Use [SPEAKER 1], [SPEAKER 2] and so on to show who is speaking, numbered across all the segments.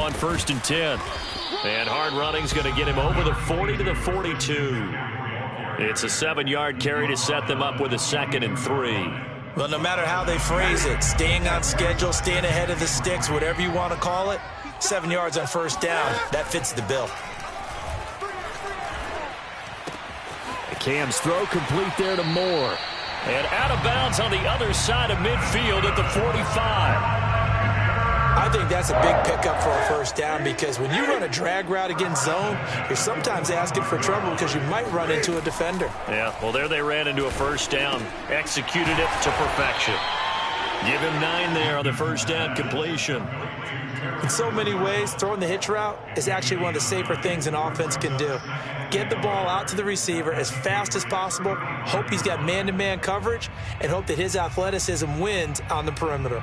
[SPEAKER 1] on 1st and 10. And hard running's going to get him over the 40 to the 42. It's a 7-yard carry to set them up with a 2nd and 3.
[SPEAKER 2] Well, no matter how they phrase it, staying on schedule, staying ahead of the sticks, whatever you want to call it, 7 yards on 1st down, that fits the bill.
[SPEAKER 1] Cam's throw complete there to Moore. And out of bounds on the other side of midfield at the 45.
[SPEAKER 2] I think that's a big pickup for a 1st down because when you run a drag route against zone, you're sometimes asking for trouble because you might run into a defender.
[SPEAKER 1] Yeah, well, there they ran into a 1st down. Executed it to perfection. Give him 9 there on the 1st down completion.
[SPEAKER 2] In so many ways, throwing the hitch route is actually one of the safer things an offense can do. Get the ball out to the receiver as fast as possible, hope he's got man-to-man coverage, and hope that his athleticism wins on the perimeter.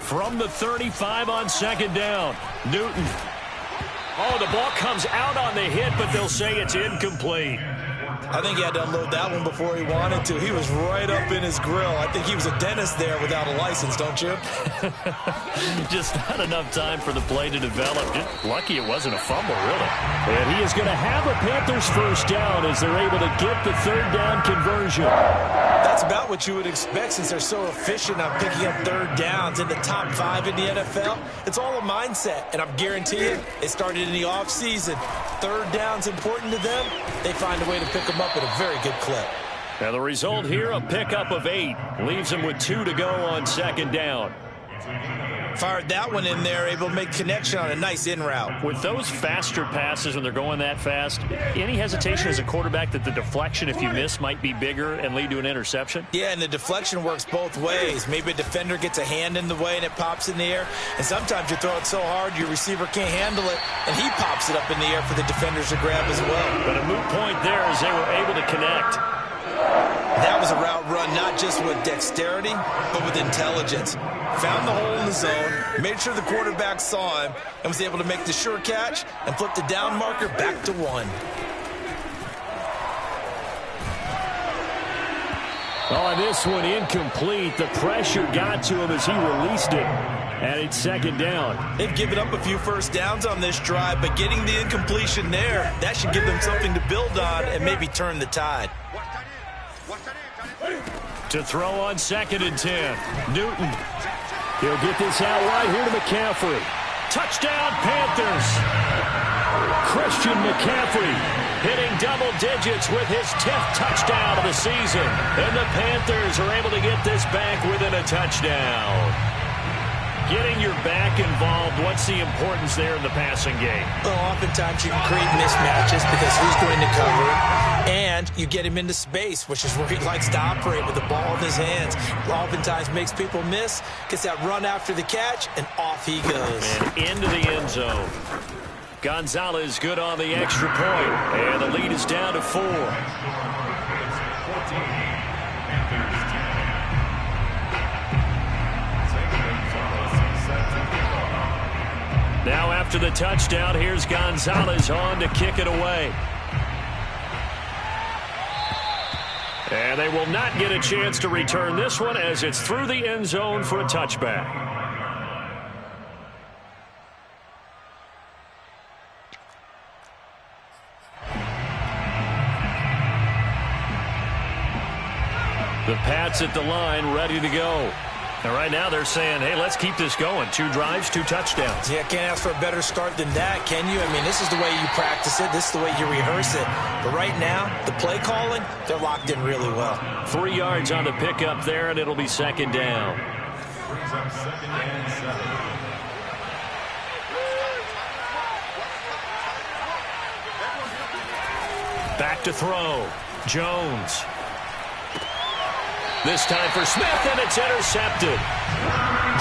[SPEAKER 1] From the 35 on 2nd down, Newton. Oh, the ball comes out on the hit, but they'll say it's incomplete.
[SPEAKER 2] I think he had to unload that one before he wanted to. He was right up in his grill. I think he was a dentist there without a license, don't you?
[SPEAKER 1] Just not enough time for the play to develop. Just lucky it wasn't a fumble, really. And he is going to have a Panthers 1st down as they're able to get the 3rd down conversion.
[SPEAKER 2] That's about what you would expect since they're so efficient on picking up 3rd downs in the top 5 in the NFL. It's all a mindset, and I'm guaranteeing it started in the offseason. 3rd down's important to them. They find a way to pick them up at a very good clip.
[SPEAKER 1] Now the result here, a pickup of 8. Leaves them with 2 to go on 2nd down.
[SPEAKER 2] Fired that one in there, able to make connection on a nice in route.
[SPEAKER 1] With those faster passes when they're going that fast, any hesitation as a quarterback that the deflection, if you miss, might be bigger and lead to an interception?
[SPEAKER 2] Yeah, and the deflection works both ways. Maybe a defender gets a hand in the way and it pops in the air. And sometimes you throw it so hard your receiver can't handle it, and he pops it up in the air for the defenders to grab as well.
[SPEAKER 1] But a moot point there as they were able to connect.
[SPEAKER 2] That was a route run not just with dexterity, but with intelligence. Found the hole in the zone, made sure the quarterback saw him, and was able to make the sure catch and flip the down marker back to 1.
[SPEAKER 1] Oh, and this one incomplete. The pressure got to him as he released it. And it's 2nd down.
[SPEAKER 2] They've given up a few 1st downs on this drive, but getting the incompletion there, that should give them something to build on and maybe turn the tide.
[SPEAKER 1] To throw on 2nd and 10. Newton. He'll get this out wide here to McCaffrey. Touchdown, Panthers. Christian McCaffrey hitting double digits with his 10th touchdown of the season. And the Panthers are able to get this back within a touchdown. Getting your back involved, what's the importance there in the passing game?
[SPEAKER 2] Well, oftentimes you can create mismatches because who's going to cover it, and you get him into space, which is where he likes to operate with the ball in his hands. Oftentimes makes people miss, gets that run after the catch, and off he goes.
[SPEAKER 1] And into the end zone. Gonzalez good on the extra point, and the lead is down to 4. Now after the touchdown, here's Gonzalez on to kick it away. And they will not get a chance to return this one as it's through the end zone for a touchback. The Pats at the line, ready to go. And right now they're saying, hey, let's keep this going. 2 drives, 2 touchdowns.
[SPEAKER 2] Yeah, can't ask for a better start than that, can you? I mean, this is the way you practice it. This is the way you rehearse it. But right now, the play calling, they're locked in really well.
[SPEAKER 1] 3 yards on the pickup there, and it'll be 2nd down. Back to throw. Jones. This time for Smith, and it's intercepted.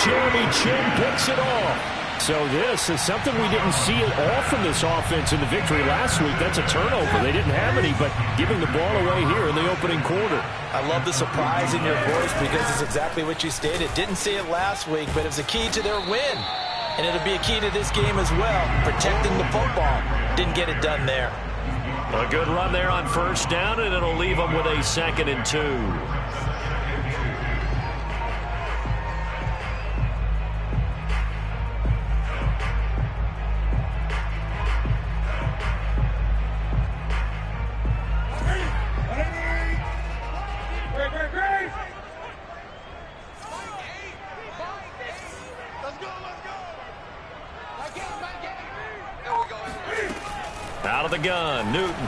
[SPEAKER 1] Jeremy Chin picks it off. So this is something we didn't see at all from this offense in the victory last week. That's a turnover. They didn't have any, but giving the ball away here in the opening quarter.
[SPEAKER 2] I love the surprise in your voice because it's exactly what you stated. Didn't see it last week, but it was a key to their win. And it'll be a key to this game as well, protecting the football. Didn't get it done there.
[SPEAKER 1] A good run there on first down, and it'll leave them with a 2nd and 2. Out of the gun, Newton.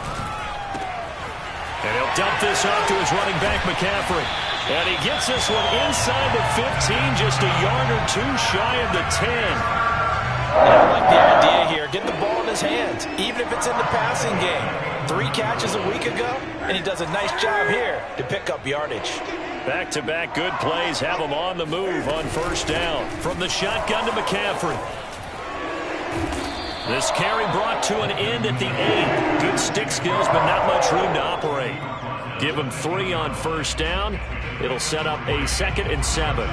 [SPEAKER 1] And he'll dump this off to his running back, McCaffrey. And he gets this one inside the 15, just a yard or two shy of the 10.
[SPEAKER 2] And I like the idea here. Get the ball in his hands, even if it's in the passing game. 3 catches a week ago, and he does a nice job here to pick up yardage.
[SPEAKER 1] Back-to-back good plays have him on the move on first down. From the shotgun to McCaffrey. This carry brought to an end at the 8. Good stick skills, but not much room to operate. Give him 3 on first down. It'll set up a 2nd and 7.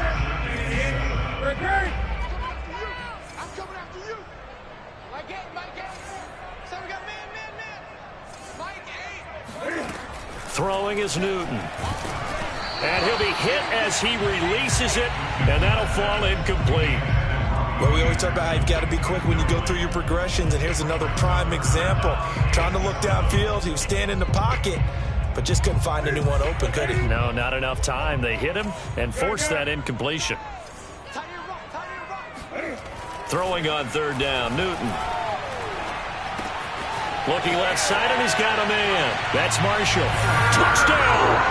[SPEAKER 1] Throwing is Newton. And he'll be hit as he releases it, and that'll fall incomplete.
[SPEAKER 2] Well, we always talk about how you've got to be quick when you go through your progressions, and here's another prime example. Trying to look downfield, he was standing in the pocket, but just couldn't find anyone open, could he?
[SPEAKER 1] No, not enough time. They hit him and forced that incompletion. Throwing on third down, Newton. Looking left side, and he's got a man. That's Marshall. Touchdown!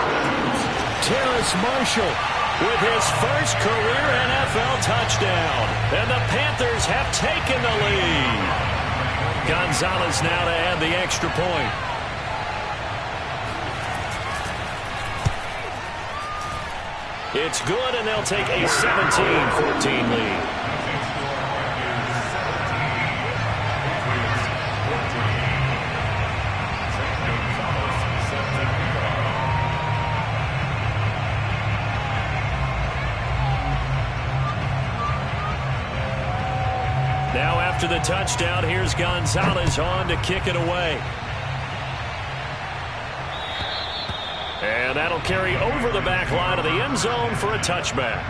[SPEAKER 1] Terrace Marshall with his first career NFL touchdown. And the Panthers have taken the lead. Gonzalez now to add the extra point. It's good, and they'll take a 17-14 lead. Now after the touchdown, here's Gonzalez on to kick it away. And that'll carry over the back line of the end zone for a touchback.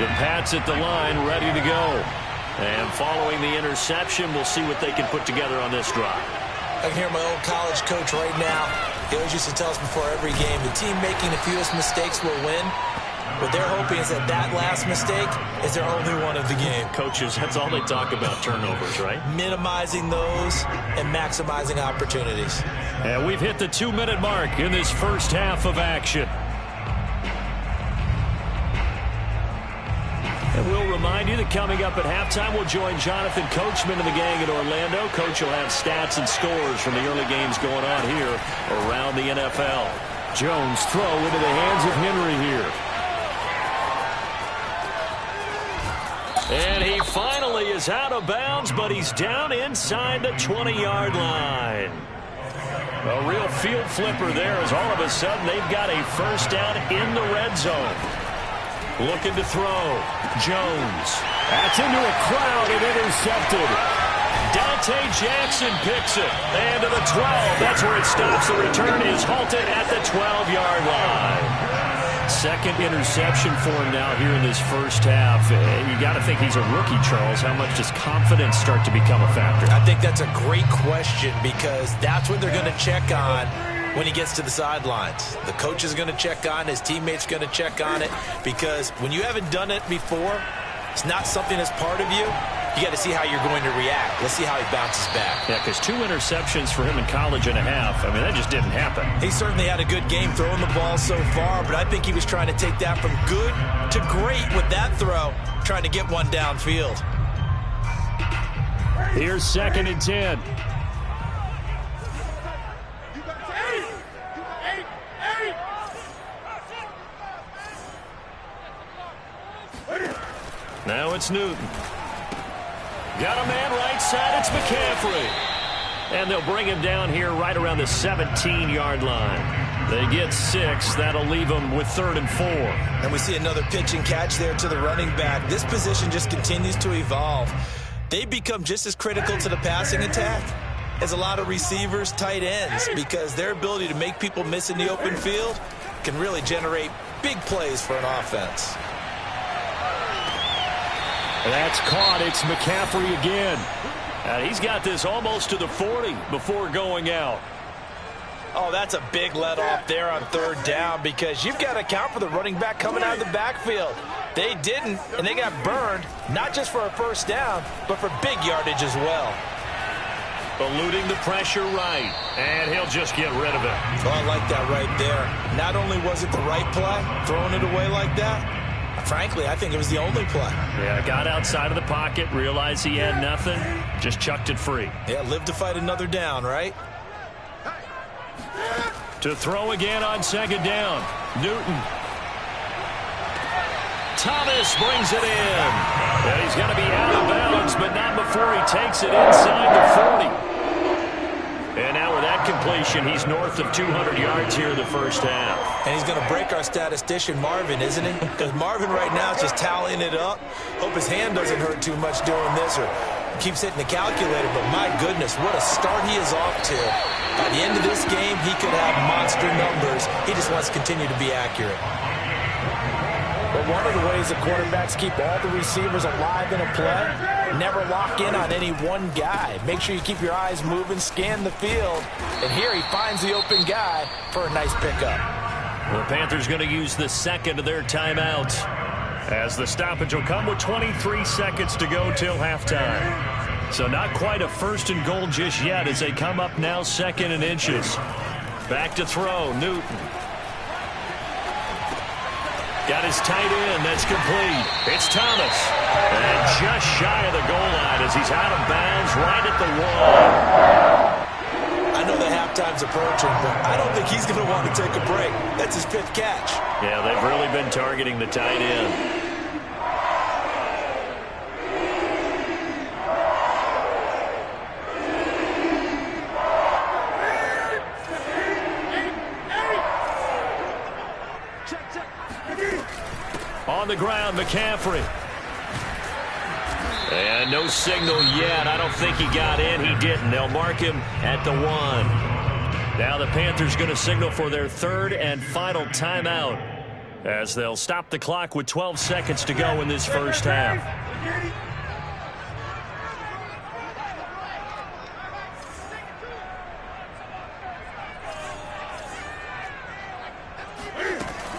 [SPEAKER 1] The Pats at the line, ready to go. And following the interception, we'll see what they can put together on this drive.
[SPEAKER 2] I can hear my old college coach right now. He always used to tell us before every game, the team making the fewest mistakes will win. What they're hoping is that that last mistake is their only one of the game.
[SPEAKER 1] Coaches, that's all they talk about, turnovers, right?
[SPEAKER 2] Minimizing those and maximizing opportunities.
[SPEAKER 1] And we've hit the 2-minute mark in this first half of action. And we'll remind you that coming up at halftime, we'll join Jonathan Coachman and the gang in Orlando. Coach will have stats and scores from the early games going on here around the NFL. Jones throw into the hands of Henry here. And he finally is out of bounds, but he's down inside the 20-yard line. A real field flipper there as all of a sudden they've got a first down in the red zone. Looking to throw. Jones. That's into a crowd and intercepted. Dante Jackson picks it. And to the 12. That's where it stops. The return is halted at the 12-yard line. Second interception for him now here in this first half. You got to think he's a rookie, Charles. How much does confidence start to become a factor?
[SPEAKER 2] I think that's a great question because that's what they're going to check on when he gets to the sidelines. The coach is going to check on it. His teammates going to check on it because when you haven't done it before, it's not something that's part of you. You got to see how you're going to react. Let's see how he bounces back.
[SPEAKER 1] Yeah, because 2 interceptions for him in college and a half. I mean, that just didn't happen.
[SPEAKER 2] He certainly had a good game throwing the ball so far, but I think he was trying to take that from good to great with that throw, trying to get one downfield.
[SPEAKER 1] Here's 2nd and 10. Now it's Newton. Got a man right side. It's McCaffrey. And they'll bring him down here right around the 17-yard line. They get 6. That'll leave them with 3rd and 4.
[SPEAKER 2] And we see another pitch and catch there to the running back. This position just continues to evolve. they become just as critical to the passing attack as a lot of receivers, tight ends, because their ability to make people miss in the open field can really generate big plays for an offense.
[SPEAKER 1] That's caught. It's McCaffrey again. He's got this almost to the 40 before going out.
[SPEAKER 2] Oh, that's a big let off there on third down, because you've got to account for the running back coming out of the backfield. They didn't, and they got burned, not just for a first down, but for big yardage as well.
[SPEAKER 1] Eluding the pressure right, and he'll just get rid of it.
[SPEAKER 2] Oh, I like that right there. Not only was it the right play, throwing it away like that, frankly, I think it was the only play.
[SPEAKER 1] Yeah, got outside of the pocket, realized he had nothing, just chucked it free.
[SPEAKER 2] Yeah, live to fight another down, right?
[SPEAKER 1] To throw again on second down. Newton. Thomas brings it in. And he's going to be out of bounds, but not before he takes it inside the 40. And now with that completion, he's north of 200 yards here in the first half.
[SPEAKER 2] And he's going to break our statistician, Marvin, isn't he? Because Marvin right now is just tallying it up. Hope his hand doesn't hurt too much doing this, or keeps hitting the calculator. But my goodness, what a start he is off to. By the end of this game, he could have monster numbers. He just wants to continue to be accurate. But one of the ways the quarterbacks keep all the receivers alive in a play, never lock in on any one guy. Make sure you keep your eyes moving, scan the field. And here he finds the open guy for a nice pickup.
[SPEAKER 1] The Panthers going to use the second of their timeouts, as the stoppage will come with 23 seconds to go till halftime. So not quite a first and goal just yet as they come up now second and inches. Back to throw, Newton. Got his tight end, that's complete. It's Thomas. And just shy of the goal line as he's out of bounds right at the 1.
[SPEAKER 2] I know that halftime's approaching, but I don't think he's going to want to take a break. That's his 5th catch.
[SPEAKER 1] Yeah, they've really been targeting the tight end. On the ground, McCaffrey. And no signal yet. I don't think he got in. He didn't. They'll mark him at the 1. Now the Panthers going to signal for their third and final timeout, as they'll stop the clock with 12 seconds to go in this first half.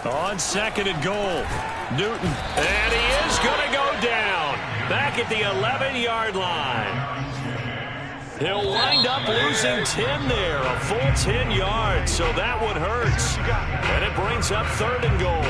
[SPEAKER 1] On second and goal, Newton. And he is going to go down back at the 11-yard line. He'll wind up losing 10 there, a full 10 yards, so that one hurts. And it brings up third and goal.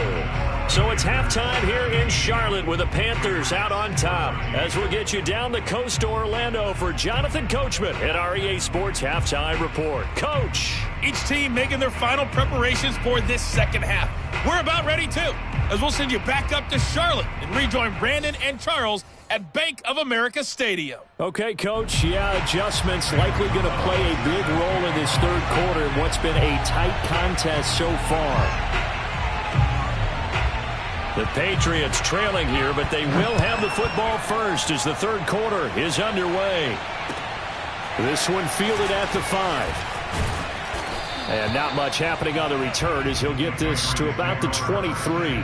[SPEAKER 1] So it's halftime here in Charlotte with the Panthers out on top, as we'll get you down the coast to Orlando for Jonathan Coachman at our EA Sports Halftime Report. Coach.
[SPEAKER 3] Each team making their final preparations for this second half. We're about ready, too, as we'll send you back up to Charlotte and rejoin Brandon and Charles at Bank of America Stadium. Okay, Coach. Yeah, adjustments likely going to play a big role in this third quarter in what's been a tight contest so far.
[SPEAKER 1] The Patriots trailing here, but they will have the football first as the third quarter is underway. This one fielded at the 5. And not much happening on the return as he'll get this to about the 23.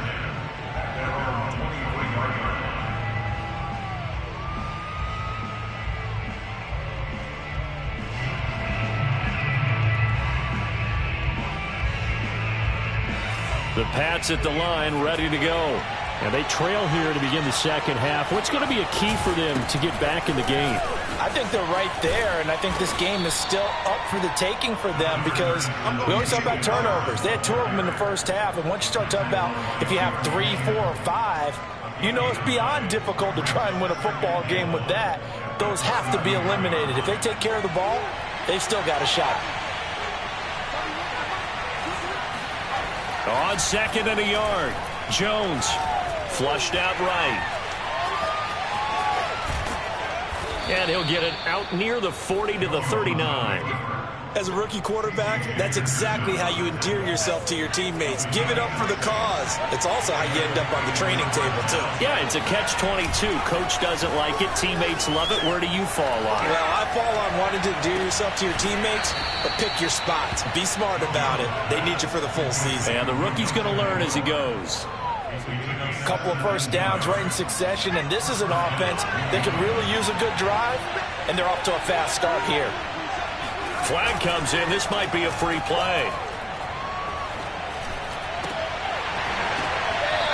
[SPEAKER 1] The Pats at the line, ready to go. And they trail here to begin the second half. What's going to be a key for them to get back in the game?
[SPEAKER 2] I think they're right there, and I think this game is still up for the taking for them, because we always talk about turnovers. They had 2 of them in the first half, and once you start talking about if you have 3, 4, or 5, you know it's beyond difficult to try and win a football game with that. Those have to be eliminated. If they take care of the ball, they've still got a shot.
[SPEAKER 1] On second and a yard, Jones flushed out right. And he'll get it out near the 40 to the 39.
[SPEAKER 2] As a rookie quarterback, that's exactly how you endear yourself to your teammates. Give it up for the cause. It's also how you end up on the training table, too.
[SPEAKER 1] Yeah, it's a catch-22. Coach doesn't like it. Teammates love it. Where do you fall on it?
[SPEAKER 2] Well, I fall on wanting to endear yourself to your teammates, but pick your spots. Be smart about it. They need you for the full season.
[SPEAKER 1] And the rookie's going to learn as he goes.
[SPEAKER 2] Couple of first downs right in succession, and this is an offense that could really use a good drive, and they're off to a fast start here.
[SPEAKER 1] Flag comes in. This might be a free play.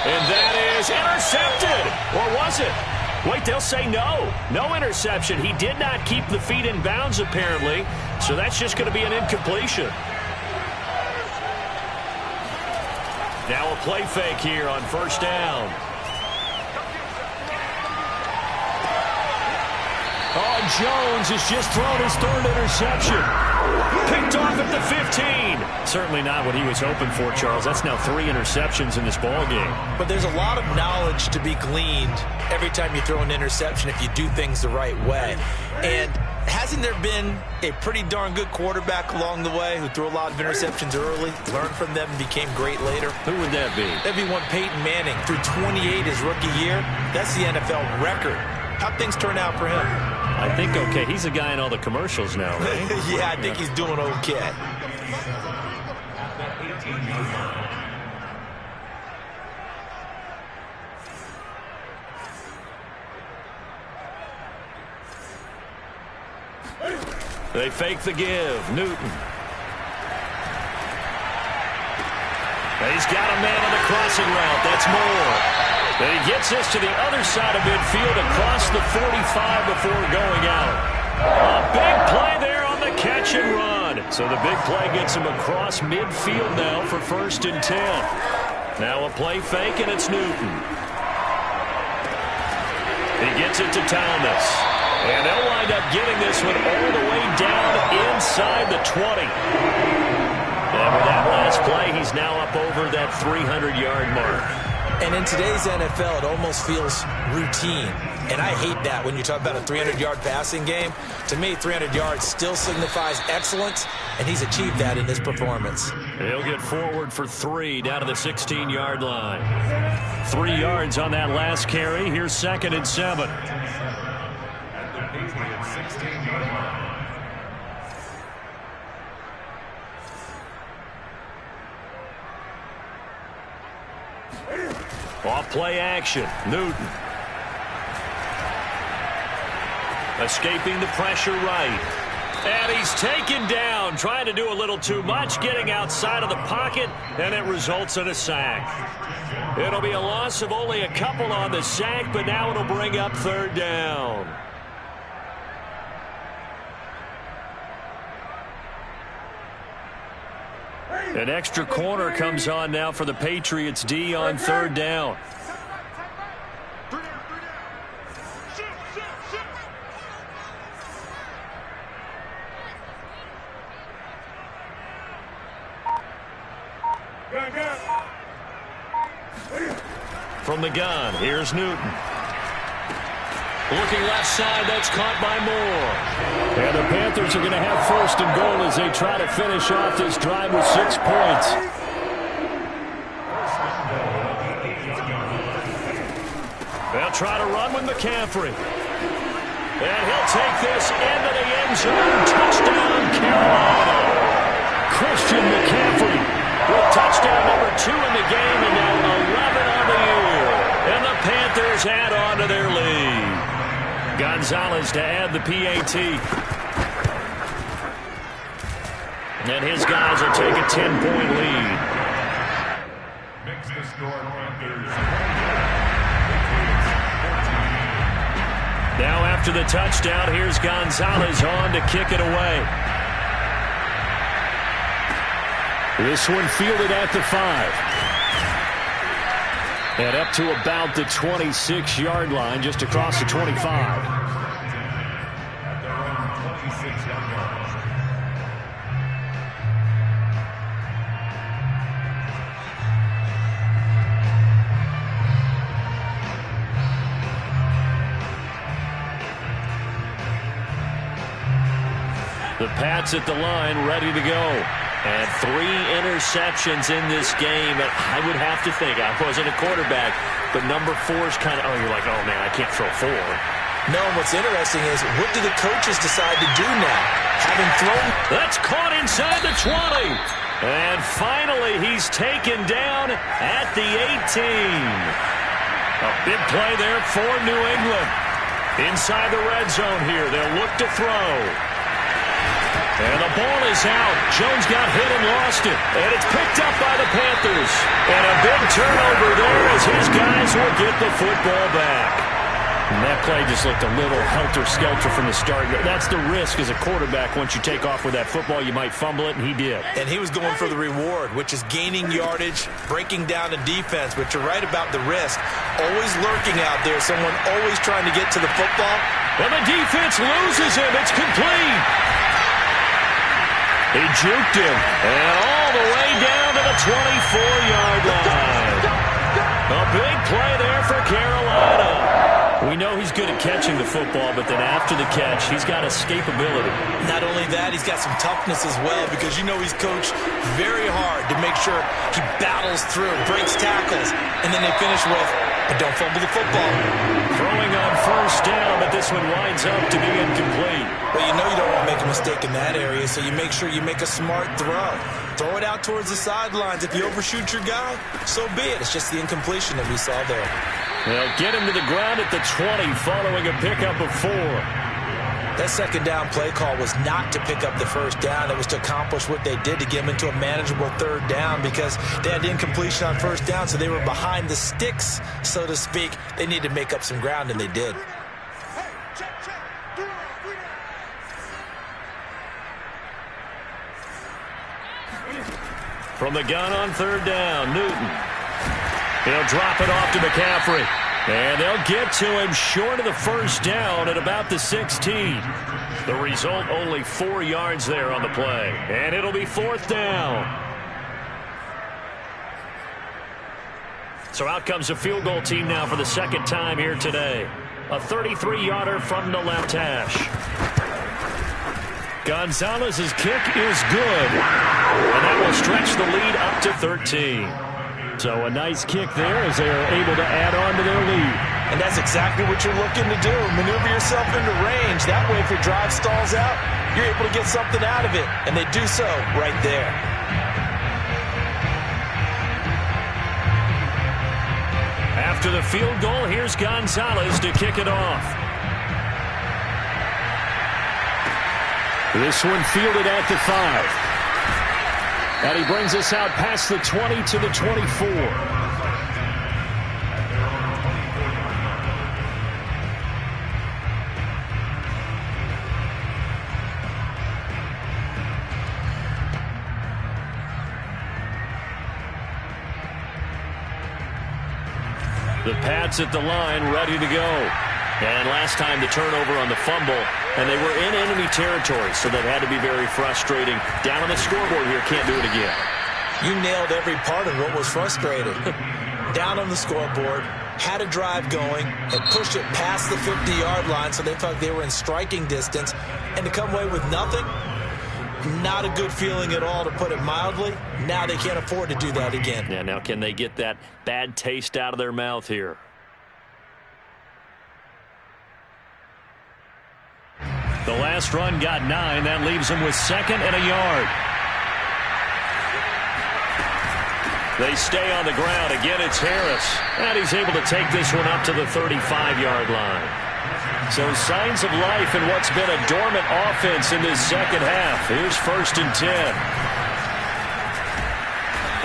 [SPEAKER 1] And that is intercepted. Or was it? Wait, they'll say no. No interception. He did not keep the feet in bounds, apparently. So that's just going to be an incompletion. Now a play fake here on first down. Oh, Jones has just thrown his third interception. Picked off at the 15. Certainly not what he was hoping for, Charles. That's now 3 interceptions in this ballgame.
[SPEAKER 2] But there's a lot of knowledge to be gleaned every time you throw an interception if you do things the right way. And hasn't there been a pretty darn good quarterback along the way who threw a lot of interceptions early, learned from them, and became great later?
[SPEAKER 1] Who would that be?
[SPEAKER 2] That'd be one Peyton Manning. Threw 28 his rookie year. That's the NFL record. How'd things turn out for him?
[SPEAKER 1] I think okay. He's a guy in all the commercials now, right?
[SPEAKER 2] Yeah, I think he's doing okay.
[SPEAKER 1] They fake the give. Newton. He's got a man on the crossing route. That's Moore. And he gets this to the other side of midfield across the 45 before going out. A big play there on the catch and run. So the big play gets him across midfield now for 1st and 10. Now a play fake, and it's Newton. He gets it to Thomas. And they'll wind up getting this one all the way down inside the 20. And with that last play, he's now up over that 300-yard mark.
[SPEAKER 2] And in today's NFL, it almost feels routine. And I hate that when you talk about a 300-yard passing game. To me, 300 yards still signifies excellence, and he's achieved that in this performance.
[SPEAKER 1] He'll get forward for 3 down to the 16-yard line. 3 yards on that last carry. Here's 2nd and 7. Off play action. Newton. Escaping the pressure right. And he's taken down, trying to do a little too much, getting outside of the pocket, and it results in a sack. It'll be a loss of only a couple on the sack, but now it'll bring up 3rd down. An extra corner comes on now for the Patriots D on 3rd down. From the gun, here's Newton. Looking left side, that's caught by Moore. And the Panthers are going to have 1st and goal as they try to finish off this drive with 6 points. They'll try to run with McCaffrey. And he'll take this into the end zone. Touchdown, Carolina. Christian McCaffrey with touchdown number 2 in the game, and now 11 on the year. And the Panthers add on to their lead. Gonzalez to add the PAT. And his guys will take a 10-point lead. Makes the score now after the touchdown, here's Gonzalez on to kick it away. This one fielded at the 5. And up to about the 26-yard line, just across the 25. The Pats at the line, ready to go. And 3 interceptions in this game. I would have to think, I wasn't a quarterback, but number 4 is kind of, you're like, oh, man, I can't throw 4.
[SPEAKER 2] No, and what's interesting is, what do the coaches decide to do now? Having thrown...
[SPEAKER 1] That's caught inside the 20. And finally, he's taken down at the 18. A big play there for New England. Inside the red zone here, they'll look to throw. And the ball is out. Jones got hit and lost it. And it's picked up by the Panthers. And a big turnover there as his guys will get the football back. And that play just looked a little helter-skelter from the start. That's the risk as a quarterback. Once you take off with that football, you might fumble it, and he did.
[SPEAKER 2] And he was going for the reward, which is gaining yardage, breaking down the defense. But you're right about the risk. Always lurking out there, someone always trying to get to the football.
[SPEAKER 1] And the defense loses him. It's complete. He juked him, and all the way down to the 24-yard line. A big play there for Carolina. We know he's good at catching the football, but then after the catch, he's got escapability.
[SPEAKER 2] Not only that, he's got some toughness as well, because you know he's coached very hard to make sure he battles through, breaks tackles, and then they finish with, but don't fumble the football.
[SPEAKER 1] Throwing on first down, but this one winds up to be incomplete.
[SPEAKER 2] Well, you know you don't want to make a mistake in that area, so you make sure you make a smart throw. Throw it out towards the sidelines. If you overshoot your guy, so be it. It's just the incompletion that we saw there.
[SPEAKER 1] They'll get him to the ground at the 20 following a pickup of 4.
[SPEAKER 2] That second down play call was not to pick up the first down. It was to accomplish what they did to get him into a manageable third down because they had incompletion on first down, so they were behind the sticks, so to speak. They needed to make up some ground, and they did.
[SPEAKER 1] From the gun on third down, Newton. He'll drop it off to McCaffrey. And they'll get to him short of the first down at about the 16. The result, only 4 yards there on the play. And it'll be 4th down. So out comes a field goal team now for the second time here today. A 33-yarder from the left hash. Gonzalez's kick is good. And that will stretch the lead up to 13. So a nice kick there as they are able to add on to their lead.
[SPEAKER 2] And that's exactly what you're looking to do. Maneuver yourself into range. That way, if your drive stalls out, you're able to get something out of it. And they do so right there.
[SPEAKER 1] After the field goal, here's Gonzalez to kick it off. This one fielded at the 5. And he brings us out past the 20 to the 24. The Pats at the line, ready to go. And last time the turnover on the fumble, and they were in enemy territory, so that had to be very frustrating. Down on the scoreboard here, can't do it again.
[SPEAKER 2] You nailed every part of what was frustrating. Down on the scoreboard, had a drive going, and pushed it past the 50-yard line, so they felt they were in striking distance, and to come away with nothing, not a good feeling at all, to put it mildly. Now they can't afford to do that again.
[SPEAKER 1] Yeah, now can they get that bad taste out of their mouth here? The last run got 9. That leaves them with 2nd and a yard. They stay on the ground. Again, it's Harris. And he's able to take this one up to the 35-yard line. So signs of life in what's been a dormant offense in this second half. Here's 1st and 10.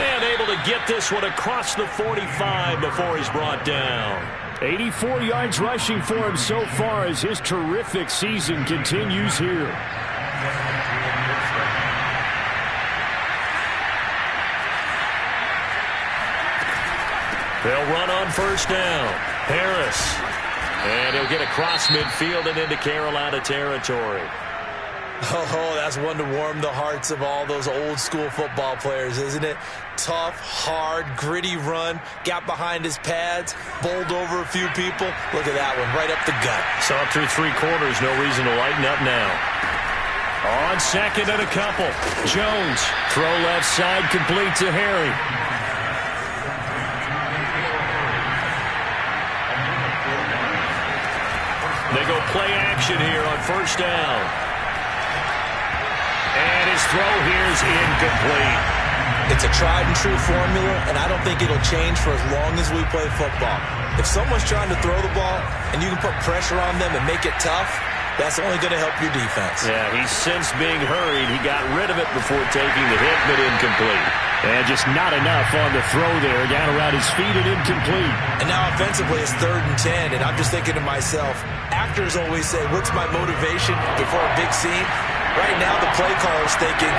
[SPEAKER 1] And able to get this one across the 45 before he's brought down. 84 yards rushing for him so far as his terrific season continues here. They'll run on first down. Harris. And he'll get across midfield and into Carolina territory.
[SPEAKER 2] Oh, that's one to warm the hearts of all those old-school football players, isn't it? Tough, hard, gritty run. Got behind his pads, bowled over a few people. Look at that one, right up the gut.
[SPEAKER 1] So up through 3 quarters, no reason to lighten up now. On second and a couple. Jones, throw left side, complete to Harry. They go play action here on first down. And his throw here is incomplete.
[SPEAKER 2] It's a tried-and-true formula, and I don't think it'll change for as long as we play football. If someone's trying to throw the ball and you can put pressure on them and make it tough, that's only going to help your defense.
[SPEAKER 1] Yeah, he's since being hurried. He got rid of it before taking the hit, but incomplete. And just not enough on the throw there. Got around his feet and incomplete.
[SPEAKER 2] And now offensively it's 3rd and 10, and I'm just thinking to myself, actors always say, what's my motivation before a big scene? Right now the play caller's thinking,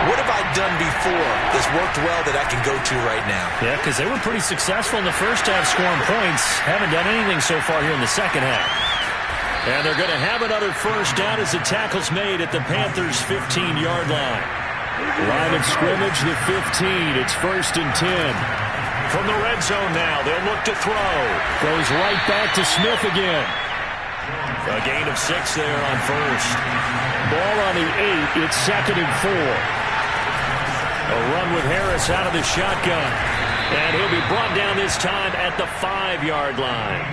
[SPEAKER 2] what have I done before that's worked well that I can go to right now?
[SPEAKER 1] Yeah, because they were pretty successful in the first half scoring points. Haven't done anything so far here in the second half. And they're going to have another first down as the tackle's made at the Panthers' 15-yard line. Line of scrimmage, the 15. It's 1st and 10. From the red zone now, they'll look to throw. Goes right back to Smith again. A gain of 6 there on first. Ball on the 8. It's 2nd and 4. A run with Harris out of the shotgun. And he'll be brought down this time at the 5-yard line.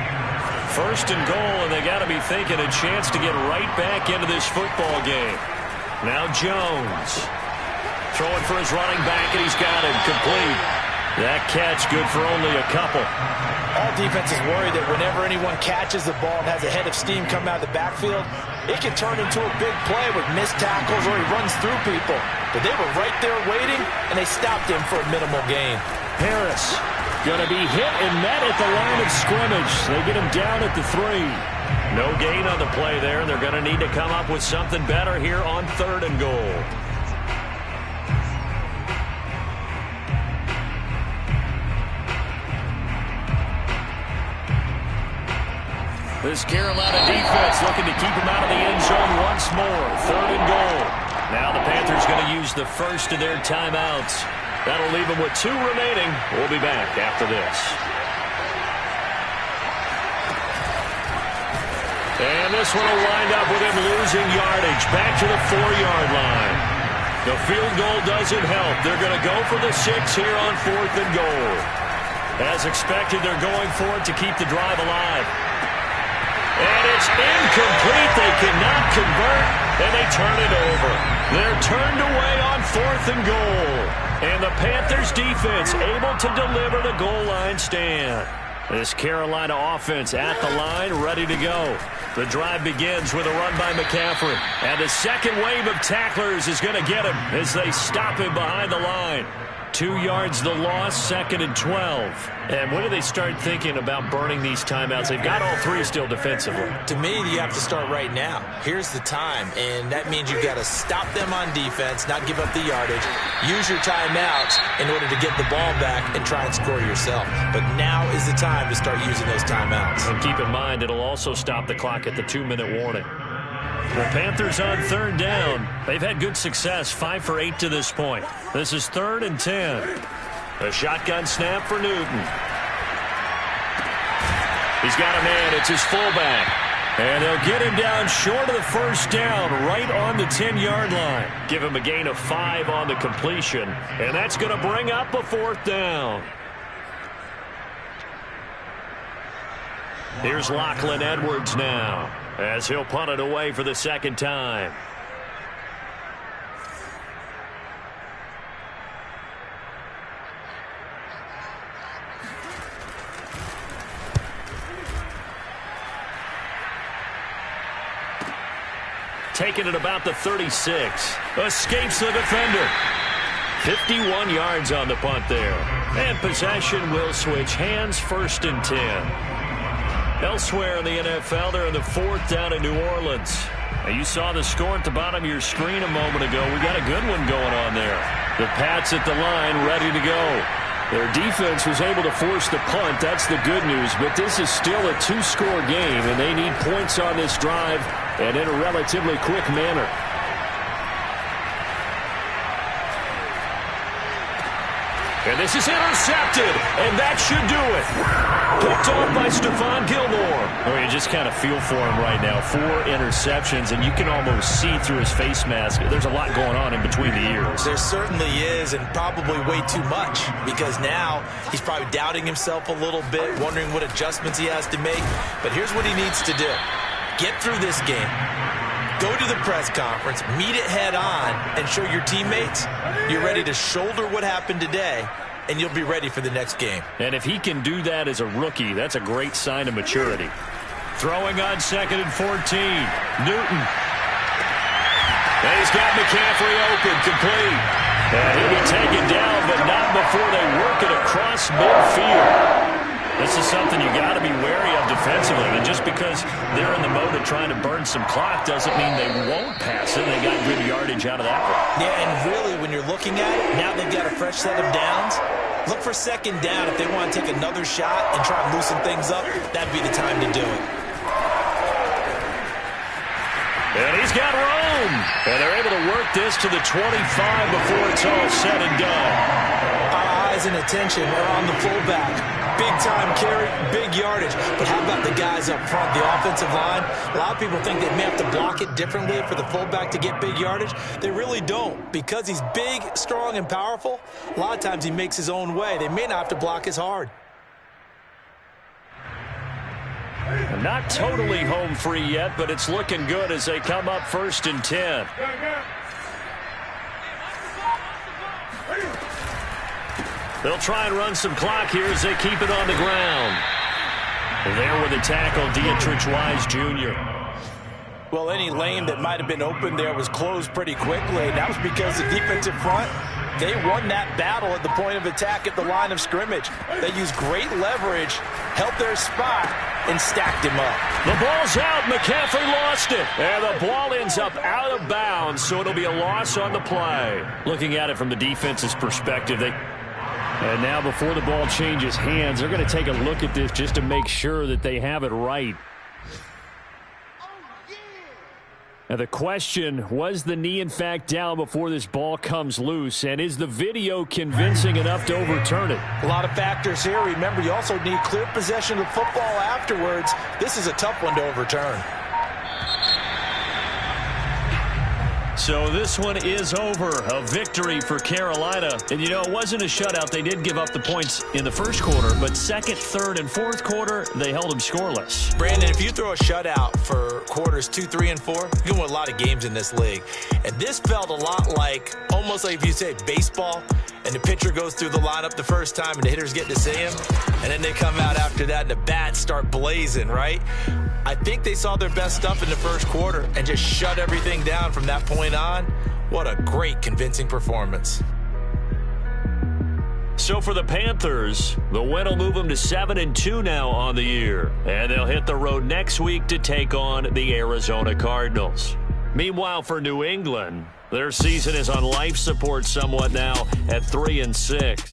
[SPEAKER 1] 1st and goal, and they got to be thinking a chance to get right back into this football game. Now Jones. Throwing for his running back, and he's got him complete. That catch good for only a couple.
[SPEAKER 2] All defenses worry that whenever anyone catches the ball and has a head of steam come out of the backfield, it can turn into a big play with missed tackles or he runs through people. But they were right there waiting, and they stopped him for a minimal gain.
[SPEAKER 1] Harris going to be hit and met at the line of scrimmage. They get him down at the 3. No gain on the play there, and they're going to need to come up with something better here on 3rd and goal. This Carolina defense looking to keep him out of the end zone once more. 3rd and goal. Now the Panthers going to use the first of their timeouts. That'll leave them with 2 remaining. We'll be back after this. And this one will wind up with him losing yardage. Back to the 4-yard line. The field goal doesn't help. They're going to go for the 6 here on 4th and goal. As expected, they're going for it to keep the drive alive. And it's incomplete. They cannot convert, and they turn it over. They're turned away on 4th and goal. And the Panthers defense able to deliver the goal line stand. This Carolina offense at the line, ready to go. The drive begins with a run by McCaffrey. And the second wave of tacklers is going to get him as they stop him behind the line. 2 yards the loss, 2nd and 12. And when do they start thinking about burning these timeouts? They've got all 3 still defensively.
[SPEAKER 2] To me, you have to start right now. Here's the time, and that means you've got to stop them on defense, not give up the yardage, use your timeouts in order to get the ball back and try and score yourself. But now is the time to start using those timeouts.
[SPEAKER 1] And keep in mind, it'll also stop the clock at the 2-minute warning. The Panthers on 3rd down. They've had good success, 5 for 8 to this point. This is 3rd and 10. A shotgun snap for Newton. He's got a man. It's his fullback. And they'll get him down short of the first down, right on the 10-yard line. Give him a gain of 5 on the completion. And that's going to bring up a 4th down. Here's Lachlan Edwards now, as he'll punt it away for the 2nd time. Taking it about the 36. Escapes the defender. 51 yards on the punt there. And possession will switch hands, 1st and 10. Elsewhere in the NFL, they're in the 4th down in New Orleans. Now, you saw the score at the bottom of your screen a moment ago. We got a good one going on there. The Pats at the line, ready to go. Their defense was able to force the punt. That's the good news. But this is still a 2-score game, and they need points on this drive and in a relatively quick manner. And this is intercepted, and that should do it. Picked off by Stephon Gilmore. Oh, you just kind of feel for him right now. 4 interceptions, and you can almost see through his face mask. There's a lot going on in between the ears.
[SPEAKER 2] There certainly is, and probably way too much, because now he's probably doubting himself a little bit, wondering what adjustments he has to make. But here's what he needs to do. Get through this game. Go to the press conference, meet it head on, and show your teammates you're ready to shoulder what happened today, and you'll be ready for the next game.
[SPEAKER 1] And if he can do that as a rookie, that's a great sign of maturity. Throwing on 2nd and 14. Newton. And he's got McCaffrey open, complete. And he'll be taken down, but not before they work it across midfield. This is something you got to be wary of defensively, and just because they're in the mode of trying to burn some clock doesn't mean they won't pass it. They got good yardage out of that one.
[SPEAKER 2] Yeah, and really, when you're looking at it, now they've got a fresh set of downs. Look for 2nd down if they want to take another shot and try and loosen things up. That'd be the time to do it.
[SPEAKER 1] And he's got room. And they're able to work this to the 25 before it's all said and done.
[SPEAKER 2] Our eyes and attention are on the fullback. Big-time carry, big yardage. But how about the guys up front, the offensive line? A lot of people think they may have to block it differently for the fullback to get big yardage. They really don't. Because he's big, strong, and powerful, a lot of times he makes his own way. They may not have to block as hard.
[SPEAKER 1] Not totally home free yet, but it's looking good as they come up 1st and 10. They'll try and run some clock here as they keep it on the ground. There with the tackle, Dietrich Wise Jr.
[SPEAKER 2] Well, any lane that might have been open there was closed pretty quickly. And that was because the defensive front, they won that battle at the point of attack at the line of scrimmage. They used great leverage, held their spot, and stacked him up.
[SPEAKER 1] The ball's out. McCaffrey lost it. And the ball ends up out of bounds, so it'll be a loss on the play. Looking at it from the defense's perspective, and now before the ball changes hands, they're going to take a look at this just to make sure that they have it right. Now the question, was the knee in fact down before this ball comes loose? And is the video convincing enough to overturn it?
[SPEAKER 2] A lot of factors here. Remember, you also need clear possession of football afterwards. This is a tough one to overturn.
[SPEAKER 1] So this one is over. A victory for Carolina. And, you know, it wasn't a shutout. They did give up the points in the first quarter, but 2nd, 3rd, and 4th quarter, they held them scoreless.
[SPEAKER 2] Brandon, if you throw a shutout for quarters 2, 3, and 4, you're going to win a lot of games in this league. And this felt a lot like, almost like if you say baseball, and the pitcher goes through the lineup the first time and the hitters get to see him, and then they come out after that and the bats start blazing, right? I think they saw their best stuff in the first quarter and just shut everything down from that point on. What a great, convincing performance.
[SPEAKER 1] So for the Panthers, the win will move them to 7-2 now on the year. And they'll hit the road next week to take on the Arizona Cardinals. Meanwhile, for New England, their season is on life support somewhat now at 3-6.